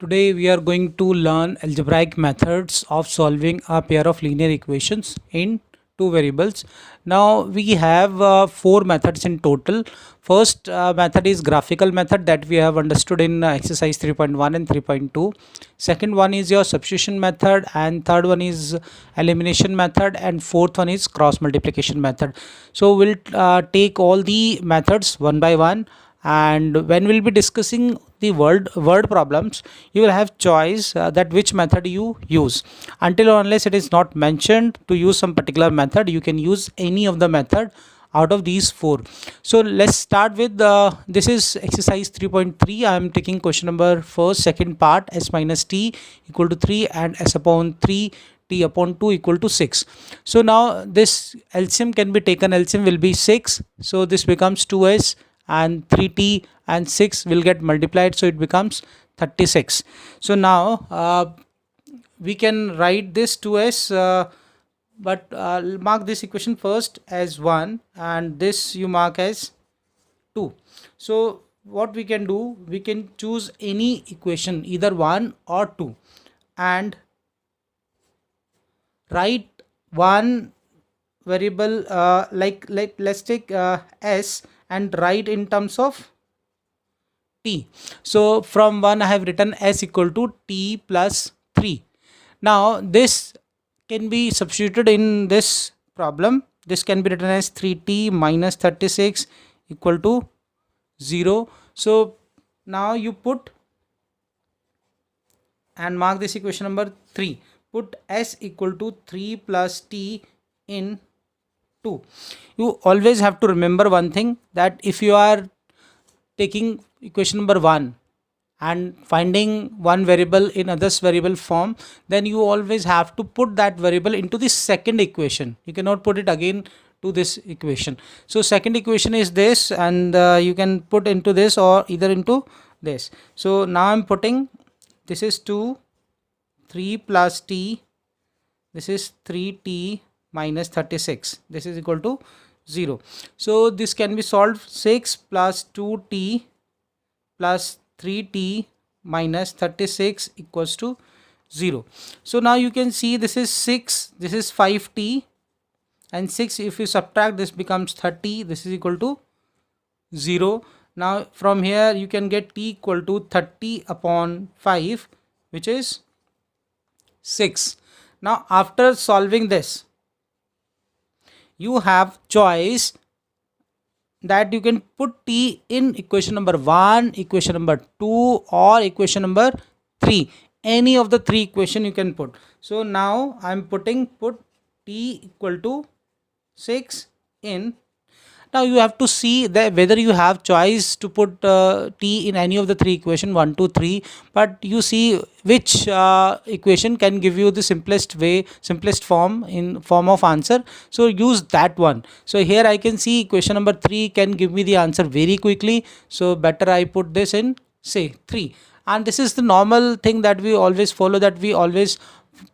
Today we are going to learn algebraic methods of solving a pair of linear equations in two variables. Now we have four methods in total. First method is graphical method that we have understood in exercise 3.1 and 3.2. Second one is your substitution method, and third one is elimination method, and fourth one is cross multiplication method. So we'll take all the methods one by one, and when we'll be discussing the word problems, you will have choice that which method you use. Until or unless it is not mentioned to use some particular method, you can use any of the method out of these four. So let's start with this is exercise 3.3. I am taking question number first, second part, s minus t equal to 3 and s upon 3 t upon 2 equal to 6. So now this LCM can be taken. LCM will be 6, so this becomes 2s, and 3t and 6 will get multiplied, so it becomes 36. So now we can write this 2s, but mark this equation first as 1 and this you mark as 2. So what we can do, we can choose any equation, either 1 or 2, and write one variable like let's take s and write in terms of t. So from 1 I have written s equal to t plus 3. Now this can be substituted in this problem. This can be written as 3t minus 36 equal to 0. So now you put and mark this equation number 3. Put s equal to 3 plus t in 2. You always have to remember one thing, that if you are taking equation number 1 and finding one variable in others variable form, then you always have to put that variable into the second equation. You cannot put it again to this equation. So second equation is this, and you can put into this or either into this. So now I'm putting, this is 2, 3 plus t, this is 3t minus 36, this is equal to 0. So this can be solved. 6 plus 2t plus 3t minus 36 equals to 0. So now you can see this is 6, this is 5t, and 6 if you subtract, this becomes 30, this is equal to 0. Now from here you can get t equal to 30 upon 5, which is 6. Now after solving this, you have choice that you can put t in equation number 1, equation number 2, or equation number 3. Any of the three equation you can put. So now I'm put t equal to 6 in. Now you have to see that whether you have choice to put t in any of the three equation 1, 2, 3, but you see which equation can give you the simplest form in form of answer, so use that one. So here I can see equation number 3 can give me the answer very quickly, so better I put this in, say, 3. And this is the normal thing that we always follow, that we always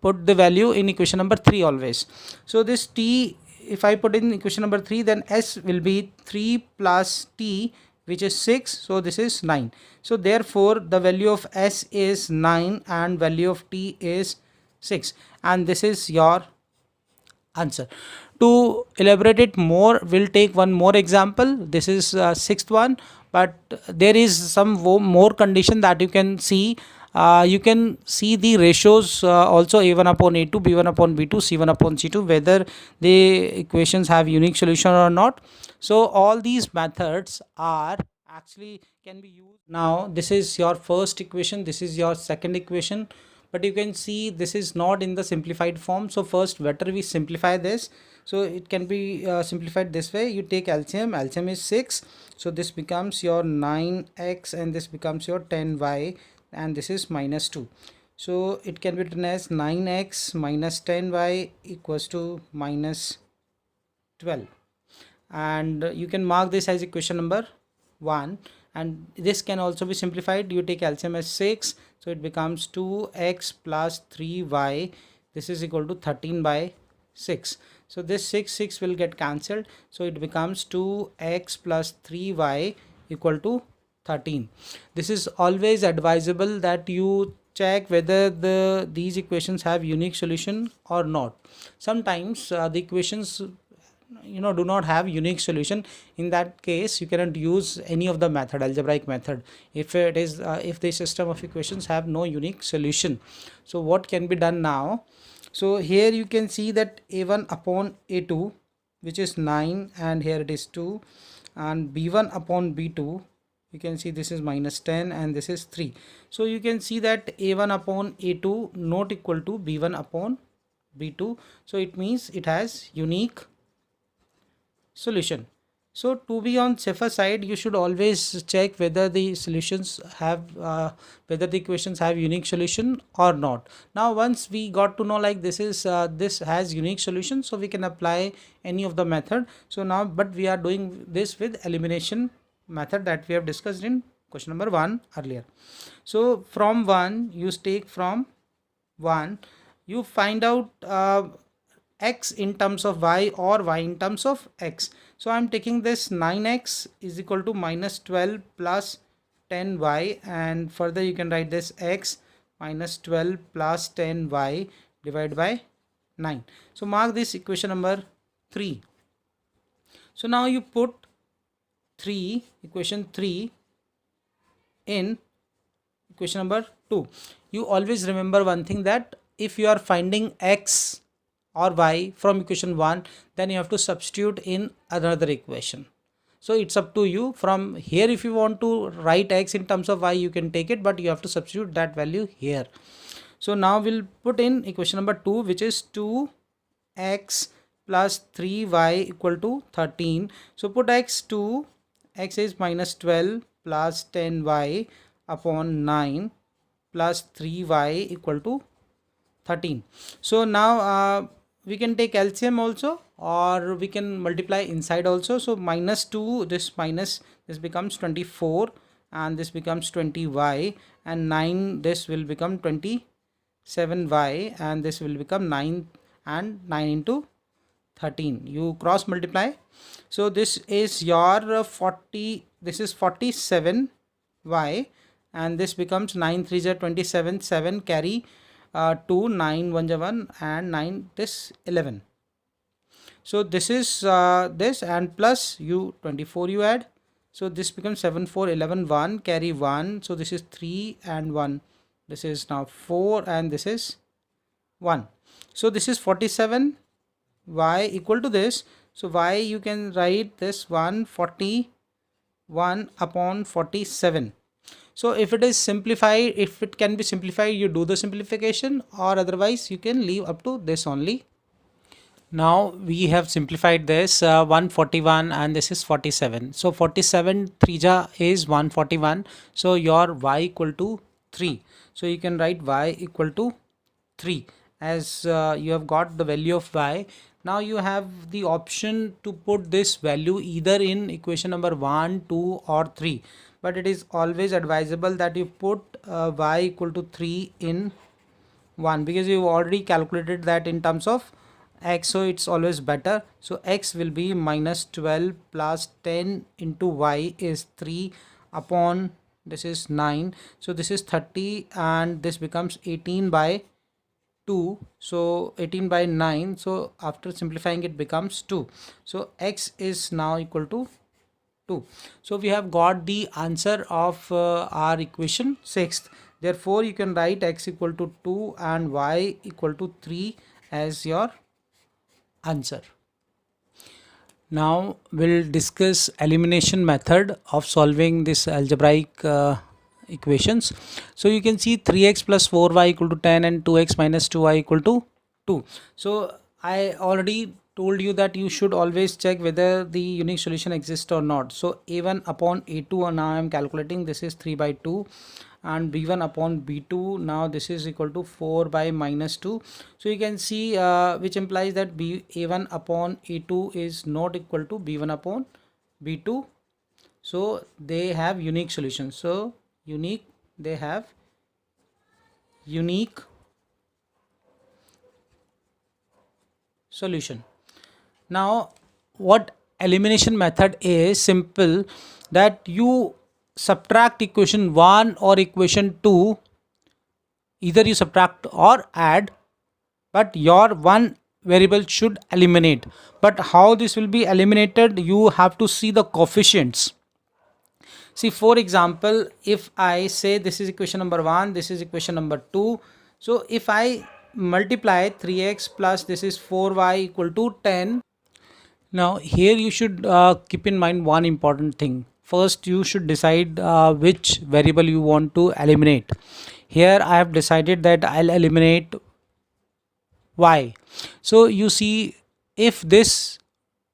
put the value in equation number 3 always. So this t, if I put in equation number 3, then s will be 3 plus t, which is 6, so this is 9. So therefore the value of s is 9 and value of t is 6, and this is your answer. To elaborate it more, we'll take one more example. This is sixth one, but there is some more condition that you can see. You can see the ratios also, a1 upon a2, b1 upon b2, c1 upon c2, whether the equations have unique solution or not. So all these methods are actually can be used. Now this is your first equation, this is your second equation, but you can see this is not in the simplified form. So first better we simplify this. So it can be simplified this way. You take LCM, LCM is 6, so this becomes your 9x and this becomes your 10y, and this is minus 2. So it can be written as 9x minus 10y equals to minus 12, and you can mark this as equation number 1. And this can also be simplified. You take LCM as 6, so it becomes 2x plus 3y, this is equal to 13 by 6. So this 6 will get cancelled, so it becomes 2x plus 3y equal to 13. This is always advisable that you check whether these equations have unique solution or not. Sometimes the equations do not have unique solution. In that case you cannot use any of the method, algebraic method, if it is if the system of equations have no unique solution. So what can be done now? So here you can see that a1 upon a2, which is 9, and here it is 2, and b1 upon b2, you can see this is minus 10 and this is 3. So you can see that a1 upon a2 not equal to b1 upon b2, so it means it has unique solution. So to be on safer side, you should always check whether the solutions have whether the equations have unique solution or not. Now once we got to know like this has unique solution, so we can apply any of the method. So now but we are doing this with elimination method that we have discussed in question number 1 earlier. So from 1 you take from 1, you find out x in terms of y or y in terms of x. So I am taking this 9x is equal to minus 12 plus 10y, and further you can write this x minus 12 plus 10y divided by 9. So mark this equation number 3. So now you put equation 3 in equation number 2. You always remember one thing, that if you are finding x or y from equation 1, then you have to substitute in another equation. So it's up to you. From here if you want to write x in terms of y, you can take it, but you have to substitute that value here. So now we'll put in equation number 2, which is 2x plus 3y equal to 13. So put x is minus 12 plus 10y upon 9 plus 3y equal to 13. So now we can take LCM also, or we can multiply inside also. So minus 2, this becomes 24, and this becomes 20y, and 9, this will become 27y, and this will become 9, and 9 into 13 you cross multiply. So this is your 40, this is 47y, and this becomes 9 3s are 27, 7 carry 2, 9 1 1, and 9 this 11. So this is this, and plus you 24 you add, so this becomes 7 4 11 1 carry 1, so this is 3 and 1, this is now 4, and this is 1. So this is 47 y equal to this. So y you can write this 141 upon 47. So if it is simplified, if it can be simplified, you do the simplification, or otherwise you can leave up to this only. Now we have simplified this 141 and this is 47. So 47 3ja is 141. So your y equal to 3. So you can write y equal to 3 as you have got the value of y. Now you have the option to put this value either in equation number 1, 2 or 3. But it is always advisable that you put y equal to 3 in 1, because you already calculated that in terms of x, so it's always better. So x will be minus 12 plus 10 into y is 3 upon this is 9, so this is 30, and this becomes 18 by 2, so 18 by 9, so after simplifying it becomes 2. So x is now equal to 2. So we have got the answer of our equation 6th. Therefore you can write x equal to 2 and y equal to 3 as your answer. Now we'll discuss elimination method of solving this algebraic equations. So you can see 3x plus 4y equal to 10 and 2x minus 2y equal to 2. So I already told you that you should always check whether the unique solution exists or not. So a1 upon a2, and now I am calculating, this is 3 by 2, and b1 upon b2, now this is equal to 4 by minus 2. So you can see which implies that a1 upon a2 is not equal to b1 upon b2. So they have unique solutions. So they have unique solution. Now what elimination method is simple, that you subtract equation 1 or equation 2, either you subtract or add, but your one variable should eliminate. But how this will be eliminated, you have to see the coefficients. See, for example, if I say this is equation number 1, this is equation number 2. So if I multiply 3x plus this is 4y equal to 10. Now here you should keep in mind one important thing. First you should decide which variable you want to eliminate. Here I have decided that I'll eliminate y. So you see, if this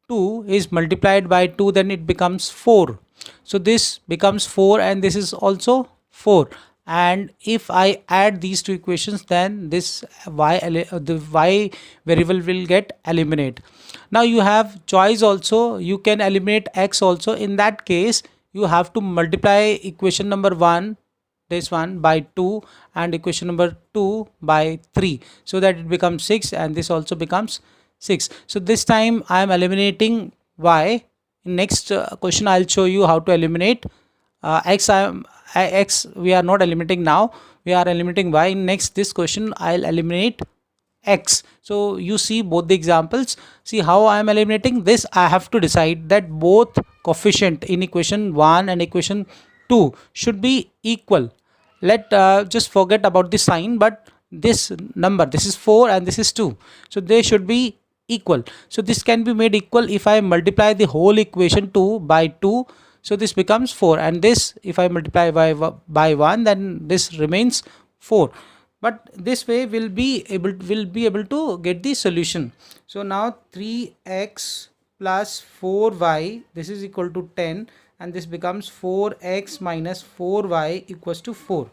2 is multiplied by 2, then it becomes 4. So this becomes 4 and this is also 4. And if I add these two equations, then this the y variable will get eliminated. Now you have choice also, you can eliminate x also. In that case you have to multiply equation number 1, this one, by 2 and equation number 2 by 3, so that it becomes 6 and this also becomes 6. So this time I am eliminating y. In next question I'll show you how to eliminate x. We are not eliminating now, we are eliminating y. In next this question I'll eliminate x. So you see both the examples. See how I am eliminating this. I have to decide that both coefficient in equation 1 and equation 2 should be equal. Let just forget about the sign, but this number, this is 4 and this is 2, so they should be equal. So this can be made equal if I multiply the whole equation 2 by 2, so this becomes 4, and this if I multiply by 1, then this remains 4. But this way we'll be able to get the solution. So now 3x plus 4y, this is equal to 10, and this becomes 4x minus 4y equals to 4.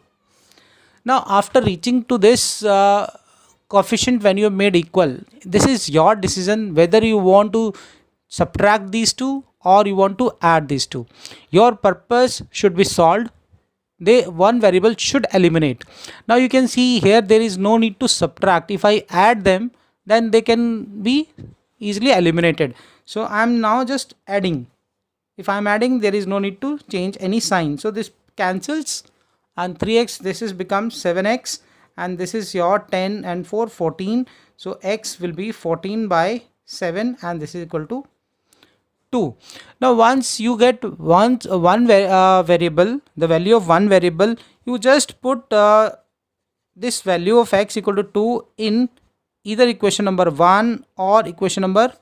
Now after reaching to this coefficient, when you have made equal, this is your decision whether you want to subtract these two or you want to add these two. Your purpose should be solved. One variable should eliminate. Now you can see here there is no need to subtract. If I add them, then they can be easily eliminated. So I am now just adding. If I am adding, there is no need to change any sign. So this cancels, and 3x, this is becomes 7x, and this is your 10 and 4, 14. So x will be 14 by 7, and this is equal to 2. Now once you get one variable, the value of one variable, you just put this value of x equal to 2 in either equation number 1 or equation number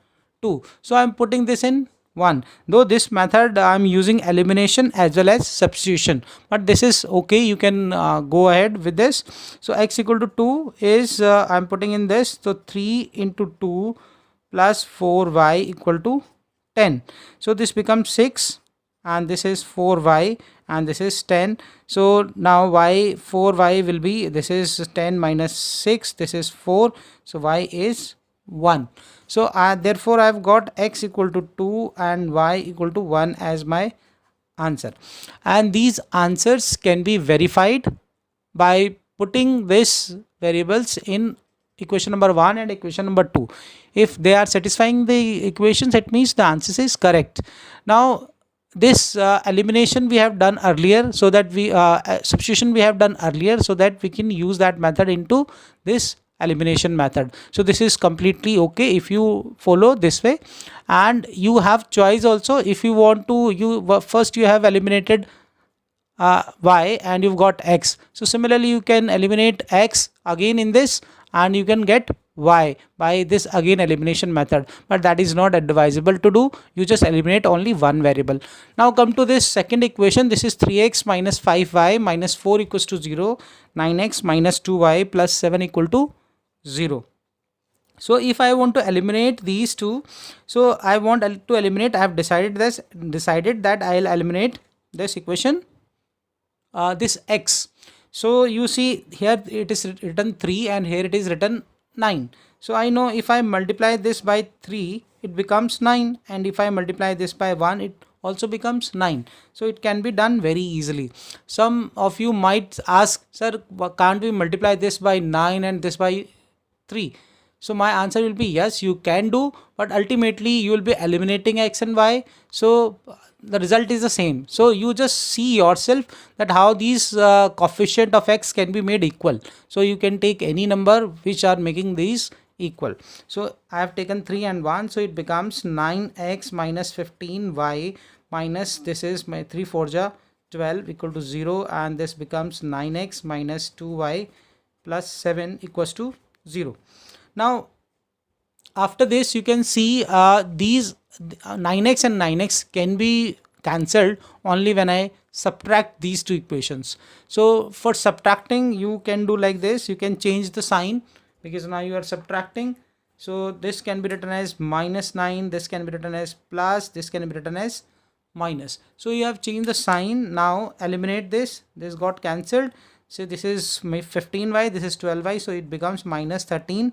2. So I am putting this in 1. Though this method I am using elimination as well as substitution, but this is okay, you can go ahead with this. So x equal to 2 is I am putting in this, so 3 into 2 plus 4y equal to 10. So this becomes 6, and this is 4y, and this is 10. So now 4y will be, this is 10 minus 6, this is 4, so y is 1. So therefore I have got x equal to 2 and y equal to 1 as my answer. And these answers can be verified by putting these variables in equation number 1 and equation number 2. If they are satisfying the equations, it means the answer is correct. Now this elimination we have done earlier, so that we substitution we have done earlier, so that we can use that method into this elimination method. So this is completely okay if you follow this way. And you have choice also. If you want to, first you have eliminated y and you've got x, so similarly you can eliminate x again in this, and you can get y by this again elimination method, but that is not advisable to do. You just eliminate only one variable. Now come to this second equation. This is 3x minus 5y minus 4 equals to 0, 9x minus 2y plus 7 equal to 0. So if I want to eliminate these two, so I want to eliminate, I have decided that I will eliminate this equation, this x. So you see here it is written 3 and here it is written 9. So I know if I multiply this by 3, it becomes 9, and if I multiply this by 1, it also becomes 9. So it can be done very easily. Some of you might ask, sir, can't we multiply this by 9 and this by 3? So my answer will be yes, you can do, but ultimately you will be eliminating x and y. So the result is the same. So you just see yourself that how these coefficient of x can be made equal. So you can take any number which are making these equal. So I have taken 3 and 1, so it becomes 9x minus 15y minus, this is my 3 4 ja 12 equal to 0, and this becomes 9x minus 2y plus 7 equals to 0. Now after this you can see these 9x and 9x can be cancelled only when I subtract these two equations. So for subtracting you can do like this, you can change the sign because now you are subtracting. So this can be written as minus 9, this can be written as plus, this can be written as minus. So you have changed the sign. Now eliminate this, this got cancelled. So this is my 15y, this is 12y, so it becomes minus 13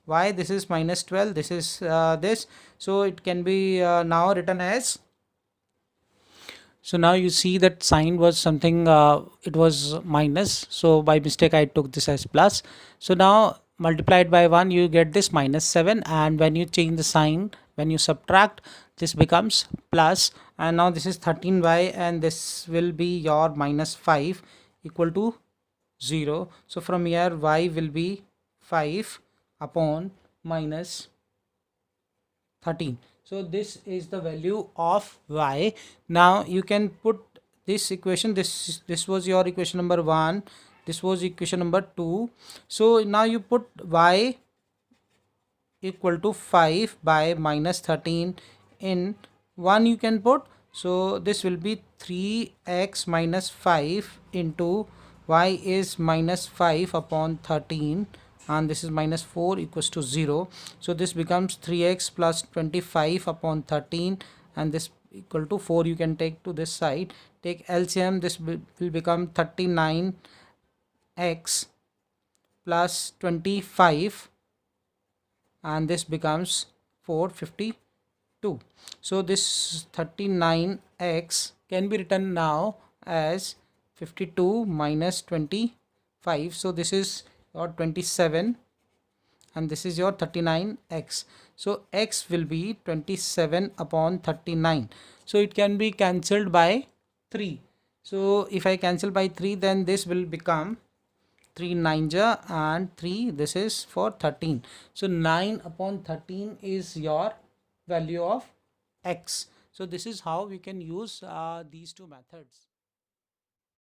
y, this is minus 12, this is this. So it can be now written as, so now you see that sign was something, it was minus, so by mistake I took this as plus. So now multiplied by 1 you get this minus 7, and when you change the sign, when you subtract, this becomes plus, and now this is 13y, and this will be your minus 5 equal to 0. So from here y will be 5 upon minus 13. So this is the value of y. Now you can put this equation, this was your equation number 1, this was equation number 2. So now you put y equal to 5 by minus 13 in 1 you can put. So this will be 3x minus 5 into y is minus 5 upon 13, and this is minus 4 equals to 0. So this becomes 3x plus 25 upon 13, and this equal to 4 you can take to this side. Take LCM, this will become 39x plus 25, and this becomes 452. So this 39x can be written now as 52 minus 25. So this is your 27, and this is your 39x. So x will be 27 upon 39. So it can be cancelled by 3. So if I cancel by 3, then this will become 3 9 ja and 3, this is for 13. So 9 upon 13 is your value of x. So this is how we can use these two methods.